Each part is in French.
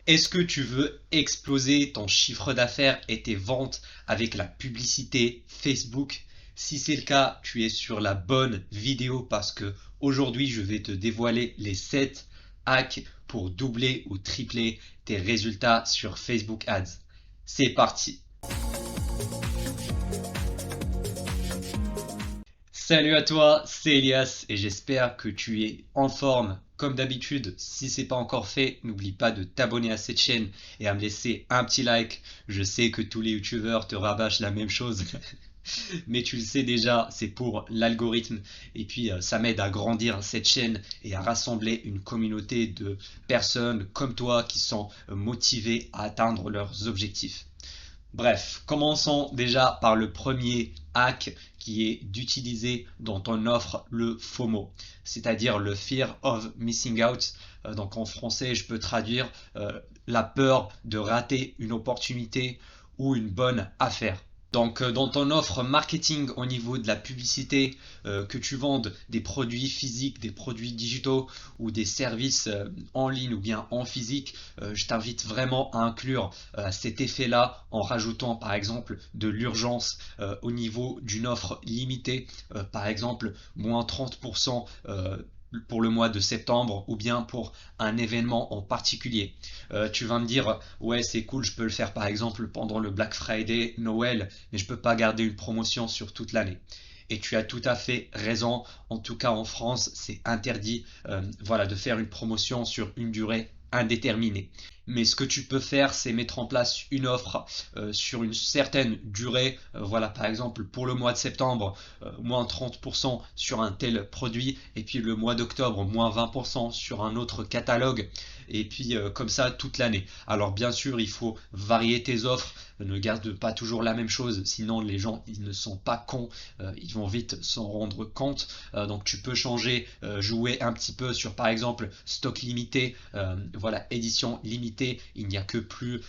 Est-ce que tu veux exploser ton chiffre d'affaires et tes ventes avec la publicité Facebook? Si c'est le cas, tu es sur la bonne vidéo parce que aujourd'hui, je vais te dévoiler les 7 hacks pour doubler ou tripler tes résultats sur Facebook Ads. C'est parti! Salut à toi, c'est Elias et j'espère que tu es en forme. Comme d'habitude, si c'est pas encore fait, n'oublie pas de t'abonner à cette chaîne et à me laisser un petit like. Je sais que tous les youtubeurs te rabâchent la même chose, mais tu le sais déjà, c'est pour l'algorithme. Et puis ça m'aide à grandir cette chaîne et à rassembler une communauté de personnes comme toi qui sont motivées à atteindre leurs objectifs. Bref, commençons déjà par le premier hack qui est d'utiliser dans ton offre le FOMO, c'est-à-dire le Fear of Missing Out. Donc en français, je peux traduire la peur de rater une opportunité ou une bonne affaire. Donc dans ton offre marketing au niveau de la publicité, que tu vendes des produits physiques, des produits digitaux ou des services en ligne ou bien en physique, je t'invite vraiment à inclure cet effet-là en rajoutant par exemple de l'urgence au niveau d'une offre limitée, par exemple moins 30% pour le mois de septembre ou bien pour un événement en particulier. Tu vas me dire, ouais, c'est cool, je peux le faire par exemple pendant le Black Friday, Noël, mais je peux pas garder une promotion sur toute l'année. Et tu as tout à fait raison. En tout cas, en France, c'est interdit, voilà, de faire une promotion sur une durée indéterminée. Mais ce que tu peux faire, c'est mettre en place une offre sur une certaine durée. Voilà, par exemple, pour le mois de septembre, moins 30% sur un tel produit. Et puis le mois d'octobre, moins 20% sur un autre catalogue. Et puis comme ça toute l'année. Alors bien sûr, il faut varier tes offres. Ne garde pas toujours la même chose, sinon les gens ils ne sont pas cons, ils vont vite s'en rendre compte. Donc tu peux changer, jouer un petit peu sur par exemple stock limité, voilà, édition limitée, il n'y a que plus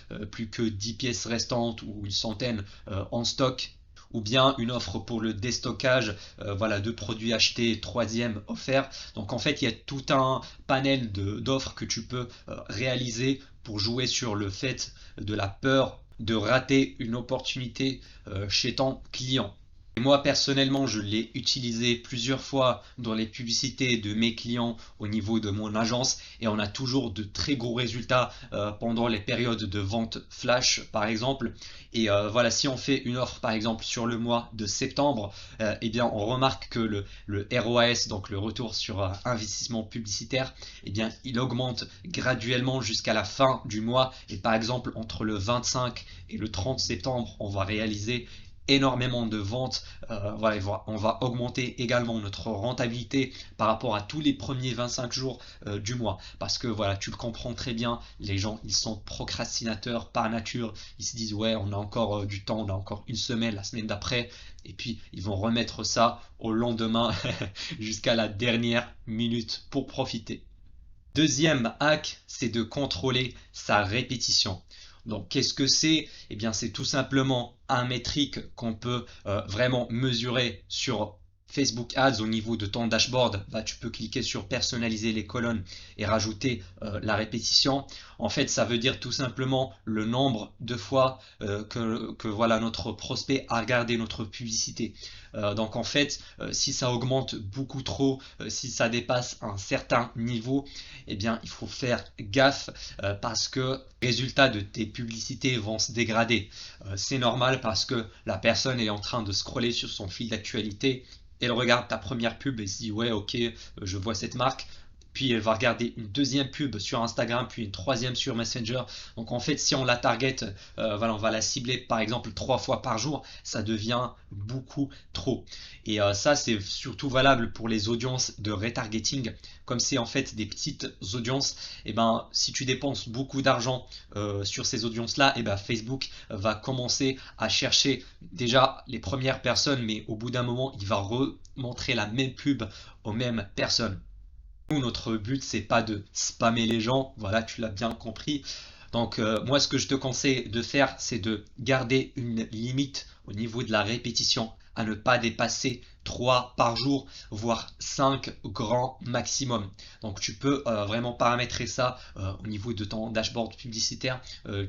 que 10 pièces restantes ou une centaine en stock, ou bien une offre pour le déstockage, voilà, de produits achetés, troisième offert. Donc en fait, il y a tout un panel d'offres que tu peux réaliser pour jouer sur le fait de la peur de rater une opportunité chez ton client. Et moi personnellement, je l'ai utilisé plusieurs fois dans les publicités de mes clients au niveau de mon agence et on a toujours de très gros résultats pendant les périodes de vente flash par exemple. Et voilà, si on fait une offre par exemple sur le mois de septembre, eh bien on remarque que le ROAS, donc le retour sur investissement publicitaire, eh bien il augmente graduellement jusqu'à la fin du mois. Et par exemple entre le 25 et le 30 septembre, on va réaliser énormément de ventes. Voilà, on va augmenter également notre rentabilité par rapport à tous les premiers 25 jours du mois. Parce que voilà, tu le comprends très bien, les gens ils sont procrastinateurs par nature. Ils se disent ouais, on a encore du temps, on a encore une semaine, la semaine d'après. Et puis ils vont remettre ça au lendemain jusqu'à la dernière minute pour profiter. Deuxième hack, c'est de contrôler sa répétition. Donc qu'est-ce que c'est? Eh bien c'est tout simplement un métrique qu'on peut vraiment mesurer sur Facebook Ads au niveau de ton dashboard. Bah, tu peux cliquer sur personnaliser les colonnes et rajouter la répétition. En fait, ça veut dire tout simplement le nombre de fois que voilà, notre prospect a regardé notre publicité. Donc en fait, si ça augmente beaucoup trop, si ça dépasse un certain niveau, eh bien il faut faire gaffe parce que les résultats de tes publicités vont se dégrader. C'est normal parce que la personne est en train de scroller sur son fil d'actualité. Elle regarde ta première pub et se dit ouais, ok, je vois cette marque. Puis elle va regarder une deuxième pub sur Instagram, puis une troisième sur Messenger. Donc en fait, si on la target, voilà, on va la cibler par exemple 3 fois par jour, ça devient beaucoup trop. Et ça, c'est surtout valable pour les audiences de retargeting. Comme c'est en fait des petites audiences, et ben si tu dépenses beaucoup d'argent sur ces audiences-là, et ben Facebook va commencer à chercher déjà les premières personnes, mais au bout d'un moment, il va remontrer la même pub aux mêmes personnes. Nous, notre but, c'est pas de spammer les gens, voilà, tu l'as bien compris. Donc, moi, ce que je te conseille de faire, c'est de garder une limite au niveau de la répétition. à ne pas dépasser 3 par jour, voire 5 grand maximum. Donc tu peux vraiment paramétrer ça au niveau de ton dashboard publicitaire.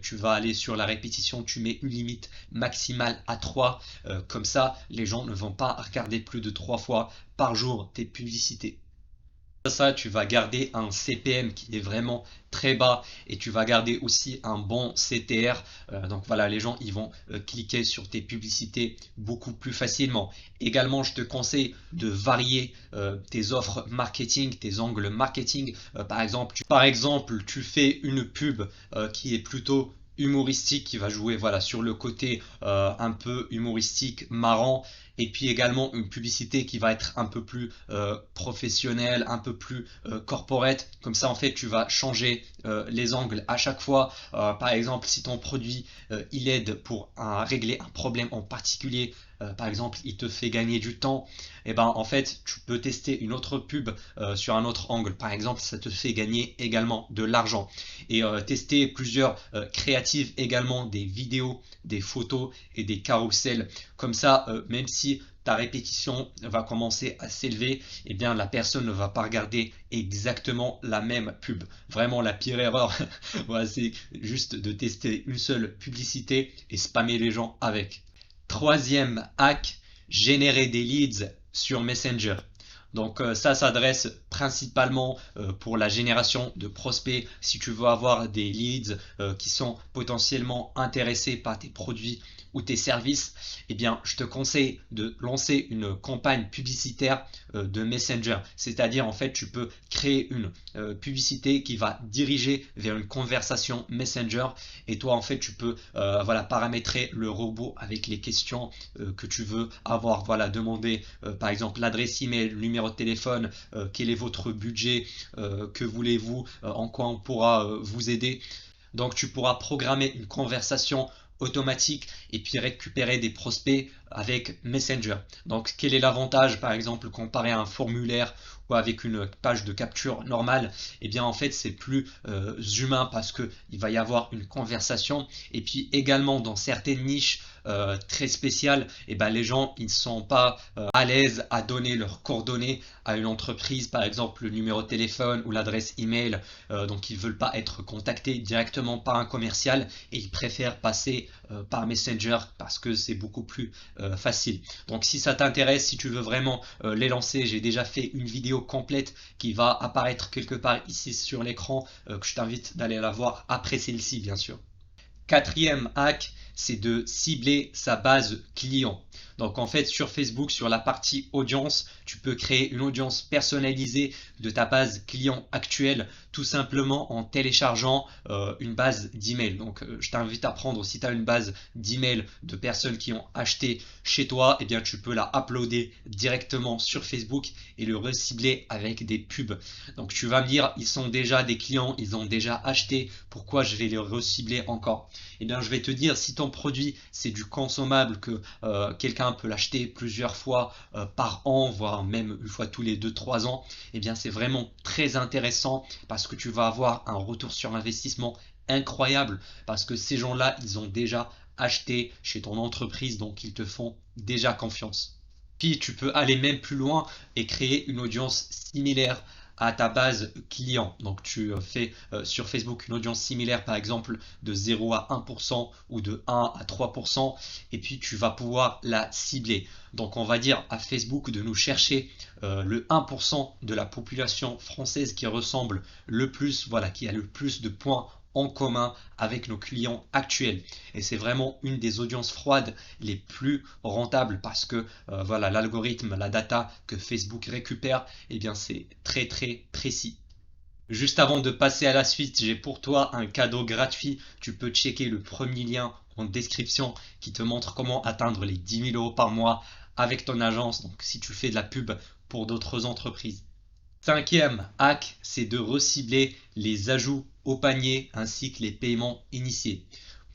Tu vas aller sur la répétition, tu mets une limite maximale à 3. Comme ça, les gens ne vont pas regarder plus de 3 fois par jour tes publicités. Ça, tu vas garder un CPM qui est vraiment très bas et tu vas garder aussi un bon CTR. Donc voilà, les gens ils vont cliquer sur tes publicités beaucoup plus facilement. Également, je te conseille de varier tes offres marketing, tes angles marketing. Par exemple, tu fais une pub qui est plutôt humoristique, qui va jouer voilà sur le côté un peu humoristique, marrant, et puis également une publicité qui va être un peu plus professionnelle, un peu plus corporate. Comme ça, en fait, tu vas changer les angles à chaque fois. Par exemple, si ton produit il aide pour régler un problème en particulier, par exemple, il te fait gagner du temps, et ben en fait, tu peux tester une autre pub sur un autre angle. Par exemple, ça te fait gagner également de l'argent. Et tester plusieurs créatives également, des vidéos, des photos et des carousels. Comme ça, même si ta répétition va commencer à s'élever, eh bien la personne ne va pas regarder exactement la même pub. Vraiment la pire erreur, voilà, c'est juste de tester une seule publicité et spammer les gens avec. Troisième hack, générer des leads sur Messenger. Donc ça s'adresse principalement pour la génération de prospects. Si tu veux avoir des leads qui sont potentiellement intéressés par tes produits ou tes services, eh bien je te conseille de lancer une campagne publicitaire de Messenger. C'est-à-dire en fait tu peux créer une publicité qui va diriger vers une conversation Messenger et toi en fait tu peux voilà, paramétrer le robot avec les questions que tu veux avoir. Voilà, demander par exemple l'adresse email, le numéro de téléphone, quel est votre budget, que voulez-vous, en quoi on pourra vous aider. Donc tu pourras programmer une conversation automatique et puis récupérer des prospects avec Messenger. Donc quel est l'avantage par exemple comparé à un formulaire ou avec une page de capture normale? Eh bien en fait c'est plus humain parce que il va y avoir une conversation et puis également dans certaines niches très spéciales, et ben les gens ils ne sont pas à l'aise à donner leurs coordonnées à une entreprise, par exemple le numéro de téléphone ou l'adresse email, donc ils veulent pas être contactés directement par un commercial et ils préfèrent passer par Messenger parce que c'est beaucoup plus facile. Donc si ça t'intéresse, si tu veux vraiment les lancer, j'ai déjà fait une vidéo complète qui va apparaître quelque part ici sur l'écran, que je t'invite d'aller la voir après celle-ci bien sûr. Quatrième hack, c'est de cibler sa base client. Donc en fait sur Facebook, sur la partie audience, tu peux créer une audience personnalisée de ta base client actuelle tout simplement en téléchargeant une base d'email. Donc je t'invite à prendre, si tu as une base d'email de personnes qui ont acheté chez toi, eh bien tu peux la uploader directement sur Facebook et le recibler avec des pubs. Donc tu vas me dire, ils sont déjà des clients, ils ont déjà acheté, pourquoi je vais les recibler encore? Eh bien je vais te dire, si ton produit c'est du consommable que quelqu'un peut l'acheter plusieurs fois par an, voire même une fois tous les 2-3 ans, eh bien c'est vraiment très intéressant parce que tu vas avoir un retour sur investissement incroyable parce que ces gens-là, ils ont déjà acheté chez ton entreprise, donc ils te font déjà confiance. Puis tu peux aller même plus loin et créer une audience similaire à ta base client. Donc tu fais sur Facebook une audience similaire par exemple de 0 à 1% ou de 1 à 3% et puis tu vas pouvoir la cibler. Donc on va dire à Facebook de nous chercher le 1% de la population française qui ressemble le plus, voilà, qui a le plus de points en commun avec nos clients actuels. Et c'est vraiment une des audiences froides les plus rentables parce que voilà, l'algorithme, la data que Facebook récupère, eh bien c'est très très précis. Juste avant de passer à la suite, j'ai pour toi un cadeau gratuit. Tu peux checker le premier lien en description qui te montre comment atteindre les 10 000 euros par mois avec ton agence. Donc si tu fais de la pub pour d'autres entreprises. Cinquième hack, c'est de recibler les ajouts au panier ainsi que les paiements initiés.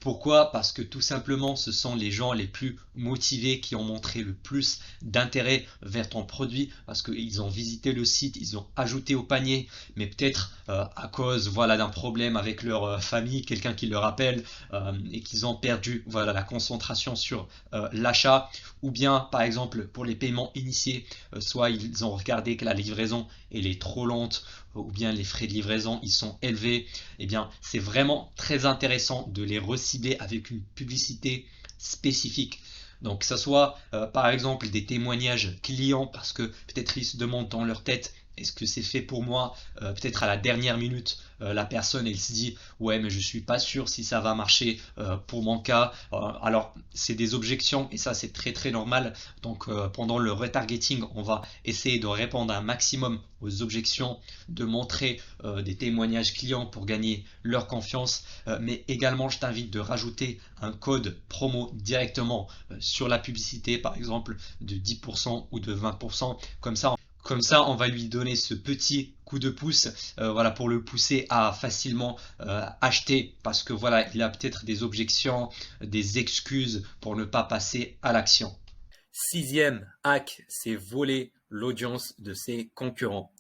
Pourquoi? Parce que tout simplement, ce sont les gens les plus motivés qui ont montré le plus d'intérêt vers ton produit parce qu'ils ont visité le site, ils ont ajouté au panier, mais peut-être à cause voilà, d'un problème avec leur famille, quelqu'un qui leur appelle et qu'ils ont perdu voilà, la concentration sur l'achat, ou bien par exemple pour les paiements initiés, soit ils ont regardé que la livraison elle est trop lente, ou bien les frais de livraison ils sont élevés, eh bien c'est vraiment très intéressant de les recibler avec une publicité spécifique. Donc que ce soit par exemple des témoignages clients parce que peut-être ils se demandent dans leur tête est-ce que c'est fait pour moi. Peut-être à la dernière minute la personne elle se dit ouais mais je suis pas sûr si ça va marcher pour mon cas. Alors c'est des objections et ça c'est très très normal. Donc pendant le retargeting on va essayer de répondre un maximum aux objections, de montrer des témoignages clients pour gagner leur confiance, mais également je t'invite de rajouter un code promo directement sur la publicité, par exemple de 10% ou de 20%, comme ça, on va lui donner ce petit coup de pouce, voilà, pour le pousser à facilement acheter, parce que voilà, il a peut-être des objections, des excuses pour ne pas passer à l'action. Sixième hack, c'est voler l'audience de ses concurrents.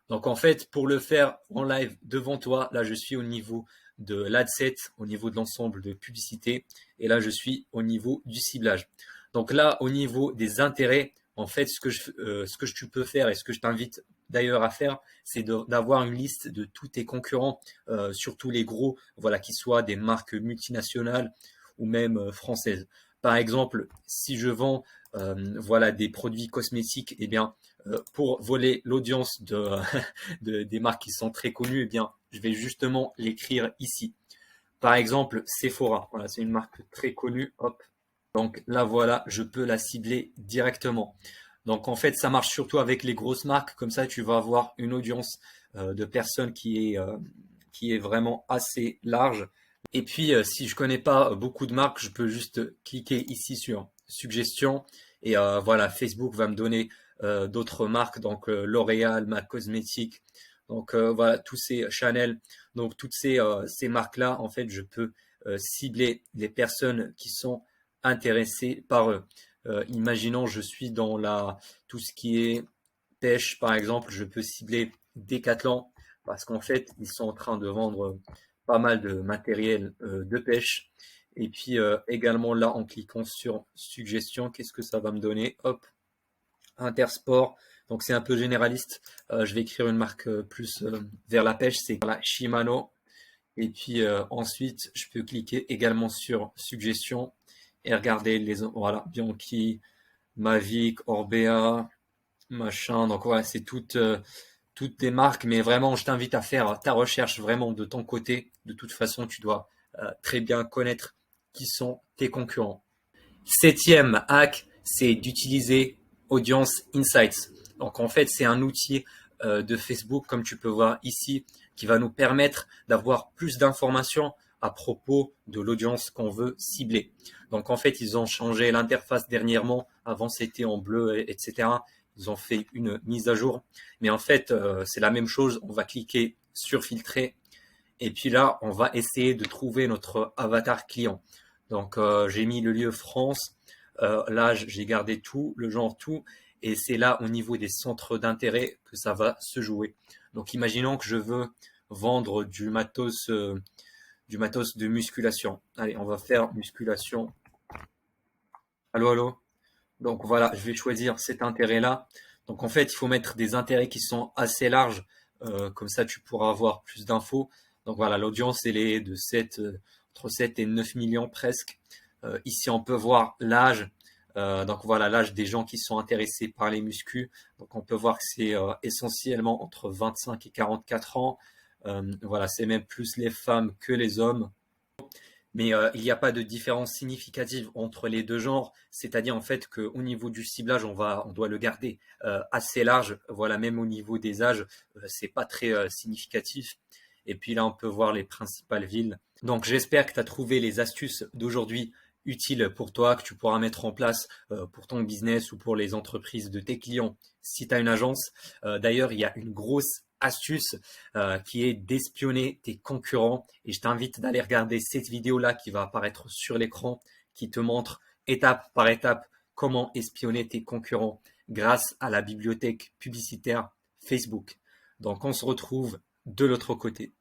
Donc en fait, pour le faire en live devant toi, là je suis au niveau de l'adset, au niveau de l'ensemble de publicité, et là je suis au niveau du ciblage. Donc là, au niveau des intérêts, en fait, ce que tu peux faire et ce que je t'invite d'ailleurs à faire, c'est d'avoir une liste de tous tes concurrents, surtout les gros, voilà, qui soient des marques multinationales ou même françaises. Par exemple, si je vends voilà des produits cosmétiques, eh bien pour voler l'audience des marques qui sont très connues, eh bien je vais justement l'écrire ici. Par exemple, Sephora, voilà, c'est une marque très connue. Hop. Donc là, voilà, je peux la cibler directement. Donc en fait, ça marche surtout avec les grosses marques. Comme ça, tu vas avoir une audience de personnes qui est vraiment assez large. Et puis, si je connais pas beaucoup de marques, je peux juste cliquer ici sur suggestions. Et voilà, Facebook va me donner d'autres marques, donc L'Oréal, MAC Cosmétiques, donc voilà, tous ces Chanel, donc toutes ces marques-là, en fait, je peux cibler les personnes qui sont intéressées par eux. Imaginons, je suis dans tout ce qui est pêche, par exemple, je peux cibler Decathlon parce qu'en fait, ils sont en train de vendre pas mal de matériel de pêche. Et puis également là, en cliquant sur suggestion, qu'est-ce que ça va me donner? Hop, Intersport. Donc c'est un peu généraliste. Je vais écrire une marque plus vers la pêche, c'est la Shimano. Et puis ensuite, je peux cliquer également sur suggestion et regarder voilà, Bianchi, Mavic, Orbea, machin. Donc voilà, c'est toutes des marques, mais vraiment, je t'invite à faire ta recherche vraiment de ton côté. De toute façon, tu dois très bien connaître qui sont tes concurrents. Septième hack, c'est d'utiliser Audience Insights. Donc en fait, c'est un outil de Facebook, comme tu peux voir ici, qui va nous permettre d'avoir plus d'informations à propos de l'audience qu'on veut cibler. Donc en fait, ils ont changé l'interface dernièrement. Avant, c'était en bleu, etc. Ils ont fait une mise à jour. Mais en fait, c'est la même chose. On va cliquer sur filtrer. Et puis là, on va essayer de trouver notre avatar client. Donc, j'ai mis le lieu France, l'âge, j'ai gardé tout, le genre tout. Et c'est là, au niveau des centres d'intérêt, que ça va se jouer. Donc, imaginons que je veux vendre du matos de musculation. Allez, on va faire musculation. Allô, allô. Donc voilà, je vais choisir cet intérêt-là. Donc en fait, il faut mettre des intérêts qui sont assez larges. Comme ça, tu pourras avoir plus d'infos. Donc voilà, l'audience, elle est de entre 7 et 9 millions presque. Ici, on peut voir l'âge. Donc voilà, l'âge des gens qui sont intéressés par les muscles. Donc on peut voir que c'est essentiellement entre 25 et 44 ans. Voilà, c'est même plus les femmes que les hommes. Mais il n'y a pas de différence significative entre les deux genres, c'est-à-dire en fait qu'au niveau du ciblage, on doit le garder assez large. Voilà, même au niveau des âges, c'est pas très significatif. Et puis là, on peut voir les principales villes. Donc j'espère que tu as trouvé les astuces d'aujourd'hui utile pour toi, que tu pourras mettre en place pour ton business ou pour les entreprises de tes clients si tu as une agence. D'ailleurs, il y a une grosse astuce qui est d'espionner tes concurrents et je t'invite d'aller regarder cette vidéo-là qui va apparaître sur l'écran qui te montre étape par étape comment espionner tes concurrents grâce à la bibliothèque publicitaire Facebook. Donc on se retrouve de l'autre côté.